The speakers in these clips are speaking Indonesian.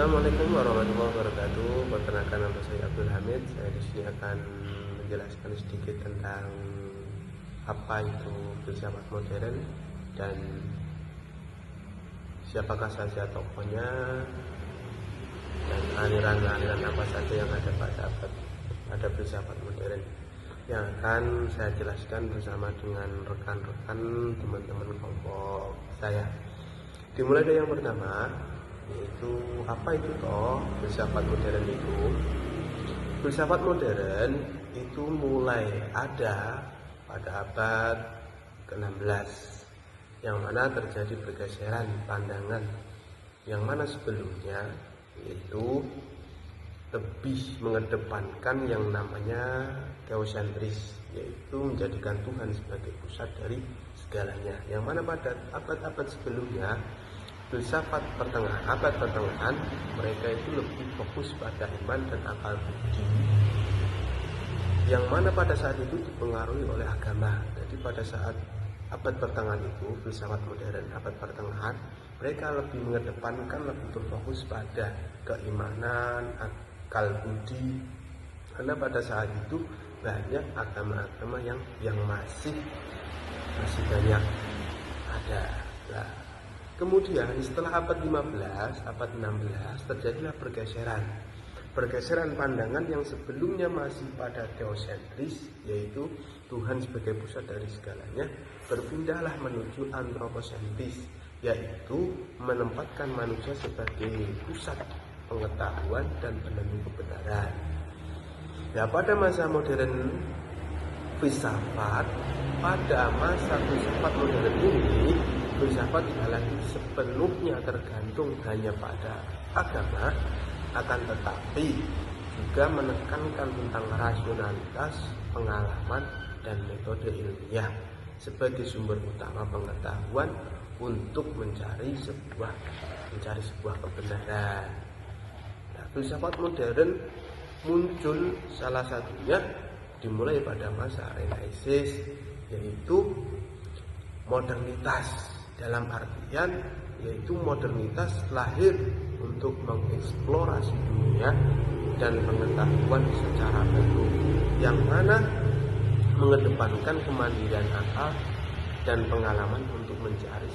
Assalamualaikum warahmatullahi wabarakatuh. Perkenalkan, nama saya Abdul Hamid. Saya di sini akan menjelaskan sedikit tentang apa itu filsafat modern dan siapakah saja tokohnya dan aliran-aliran apa saja yang ada filsafat modern yang akan saya jelaskan bersama dengan rekan-rekan teman-teman kelompok saya. Dimulai dari yang pertama, yaitu apa itu toh filsafat modern itu. Filsafat modern itu mulai ada pada abad ke-16, yang mana terjadi pergeseran pandangan, yang mana sebelumnya yaitu lebih mengedepankan yang namanya teosentris, yaitu menjadikan Tuhan sebagai pusat dari segalanya, yang mana pada abad-abad sebelumnya filsafat abad pertengahan mereka itu lebih fokus pada iman dan akal budi, yang mana pada saat itu dipengaruhi oleh agama. Jadi pada saat abad pertengahan itu, filsafat modern abad pertengahan, mereka lebih mengedepankan, lebih berfokus pada keimanan, akal budi, karena pada saat itu banyak agama-agama yang masih banyak ada. Nah, kemudian setelah abad 15, abad 16 terjadilah pergeseran pandangan yang sebelumnya masih pada teosentris, yaitu Tuhan sebagai pusat dari segalanya, berpindahlah menuju antroposentris, yaitu menempatkan manusia sebagai pusat pengetahuan dan penentu kebenaran. Ya, pada masa modern filsafat, pada masa filsafat modern ini, filsafat tidak lagi sepenuhnya tergantung hanya pada agama, akan tetapi juga menekankan tentang rasionalitas, pengalaman, dan metode ilmiah sebagai sumber utama pengetahuan untuk mencari sebuah kebenaran. Nah, filsafat modern muncul salah satunya dimulai pada masa Renaissance, yaitu modernitas, dalam artian yaitu modernitas lahir untuk mengeksplorasi dunia dan pengetahuan secara baru, yang mana mengedepankan kemandirian akal dan pengalaman untuk mencari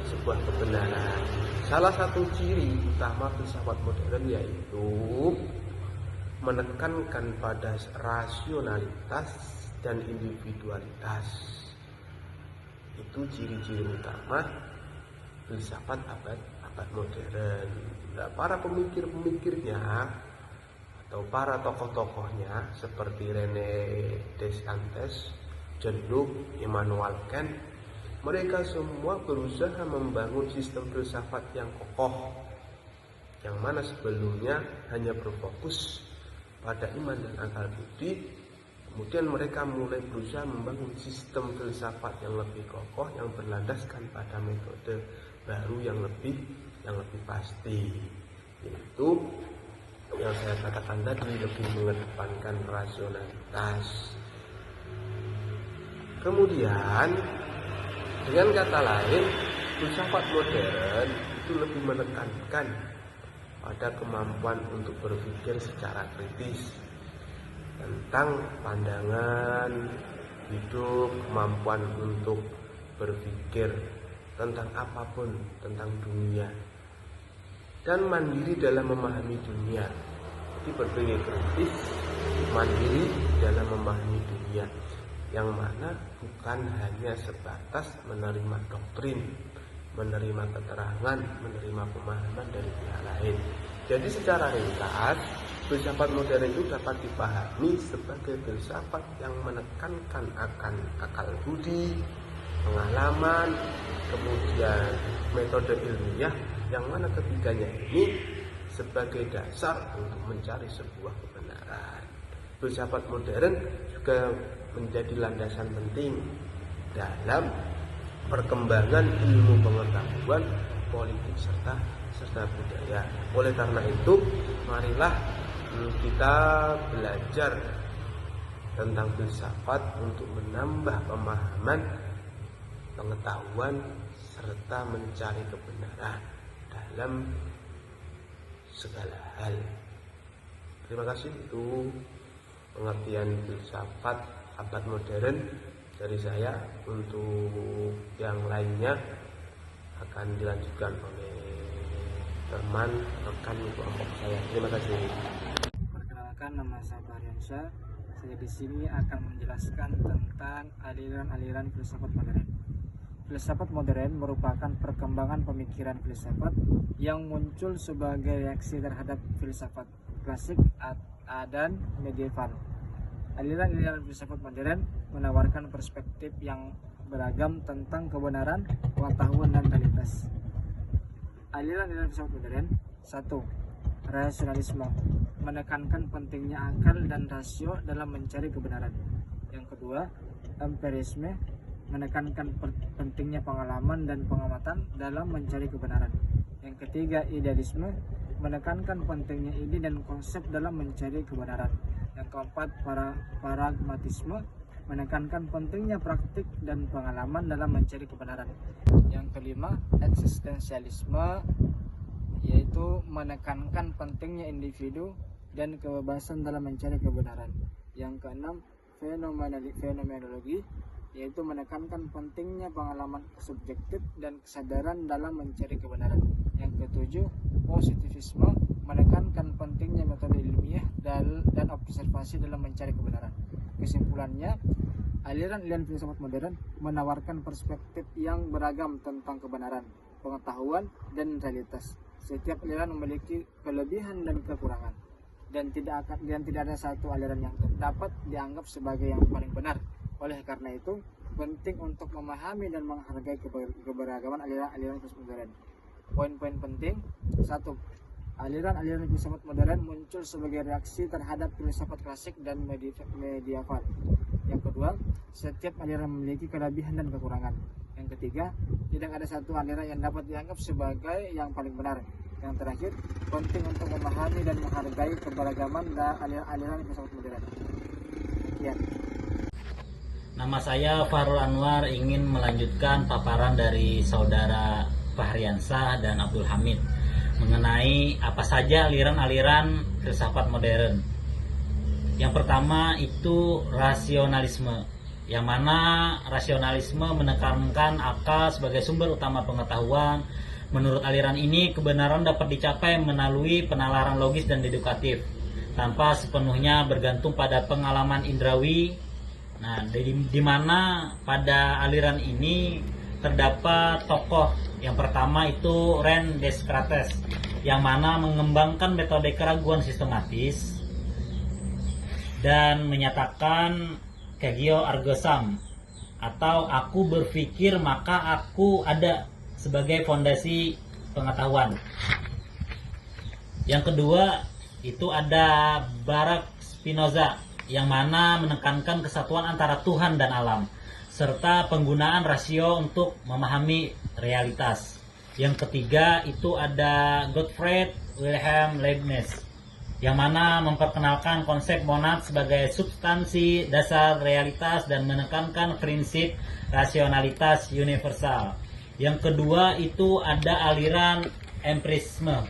sebuah kebenaran. Salah satu ciri utama filsafat modern yaitu menekankan pada rasionalitas dan individualitas. Itu ciri-ciri utama filsafat abad modern. Nah, para pemikirnya atau para tokoh-tokohnya seperti René Descartes, John Locke, Immanuel Kant, mereka semua berusaha membangun sistem filsafat yang kokoh, yang mana sebelumnya hanya berfokus pada iman dan akal budi. Kemudian mereka mulai berusaha membangun sistem filsafat yang lebih kokoh, yang berlandaskan pada metode baru yang lebih pasti, yaitu yang saya katakan tadi, lebih mengedepankan rasionalitas. Kemudian dengan kata lain, filsafat modern itu lebih menekankan pada kemampuan untuk berpikir secara kritis tentang pandangan hidup, kemampuan untuk berpikir tentang apapun, tentang dunia, dan mandiri dalam memahami dunia. Jadi berpikir kritis, mandiri dalam memahami dunia, yang mana bukan hanya sebatas menerima doktrin, menerima keterangan, menerima pemahaman dari pihak lain. Jadi secara ringkas, filsafat modern itu dapat dipahami sebagai filsafat yang menekankan akan akal budi, pengalaman, kemudian metode ilmiah, yang mana ketiganya ini sebagai dasar untuk mencari sebuah kebenaran. Filsafat modern juga menjadi landasan penting dalam perkembangan ilmu pengetahuan, politik, serta budaya. Oleh karena itu, marilah kita belajar tentang filsafat untuk menambah pemahaman, pengetahuan, serta mencari kebenaran dalam segala hal. Terima kasih, itu pengertian filsafat abad modern dari saya. Untuk yang lainnya akan dilanjutkan oleh teman rekan kelompok saya. Terima kasih. Perkenalkan, nama saya Fahriansyah. Saya di sini akan menjelaskan tentang aliran-aliran filsafat modern. Filsafat modern merupakan perkembangan pemikiran filsafat yang muncul sebagai reaksi terhadap filsafat klasik dan medieval. Aliran-aliran filsafat modern menawarkan perspektif yang beragam tentang kebenaran, pengetahuan, dan realitas. Aliran-aliran filsafat modern: 1. Rasionalisme, menekankan pentingnya akal dan rasio dalam mencari kebenaran. Yang kedua, empirisme, menekankan pentingnya pengalaman dan pengamatan dalam mencari kebenaran. Yang ketiga, idealisme, menekankan pentingnya ide dan konsep dalam mencari kebenaran. Yang keempat, pragmatisme, menekankan pentingnya praktik dan pengalaman dalam mencari kebenaran. Yang kelima, eksistensialisme, yaitu menekankan pentingnya individu dan kebebasan dalam mencari kebenaran. Yang keenam, fenomenologi, yaitu menekankan pentingnya pengalaman subjektif dan kesadaran dalam mencari kebenaran. Yang ketujuh, positivisme, menekankan pentingnya metode ilmiah dan observasi dalam mencari kebenaran. Kesimpulannya, aliran-aliran filsafat modern menawarkan perspektif yang beragam tentang kebenaran, pengetahuan, dan realitas. Setiap aliran memiliki kelebihan dan kekurangan, dan tidak ada satu aliran yang dapat dianggap sebagai yang paling benar. Oleh karena itu, penting untuk memahami dan menghargai keberagaman aliran-aliran filsafat modern. Poin-poin penting: 1. Aliran-aliran filsafat modern muncul sebagai reaksi terhadap filsafat klasik dan medieval. Yang kedua, setiap aliran memiliki kelebihan dan kekurangan. Yang ketiga, tidak ada satu aliran yang dapat dianggap sebagai yang paling benar. Yang terakhir, penting untuk memahami dan menghargai keberagaman aliran-aliran filsafat modern. Sekian. Nama saya Farul Anwar, ingin melanjutkan paparan dari saudara Fahriansyah dan Abdul Hamid mengenai apa saja aliran-aliran filsafat modern. Yang pertama itu rasionalisme, yang mana rasionalisme menekankan akal sebagai sumber utama pengetahuan. Menurut aliran ini, kebenaran dapat dicapai melalui penalaran logis dan deduktif, tanpa sepenuhnya bergantung pada pengalaman indrawi. Nah, di mana pada aliran ini terdapat tokoh. Yang pertama itu René Descartes, yang mana mengembangkan metode keraguan sistematis dan menyatakan Cogito ergo sum, atau aku berpikir maka aku ada, sebagai fondasi pengetahuan. Yang kedua itu ada Baruch Spinoza, yang mana menekankan kesatuan antara Tuhan dan alam, serta penggunaan rasio untuk memahami realitas. Yang ketiga itu ada Gottfried Wilhelm Leibniz, yang mana memperkenalkan konsep monad sebagai substansi dasar realitas dan menekankan prinsip rasionalitas universal. Yang kedua itu ada aliran empirisme,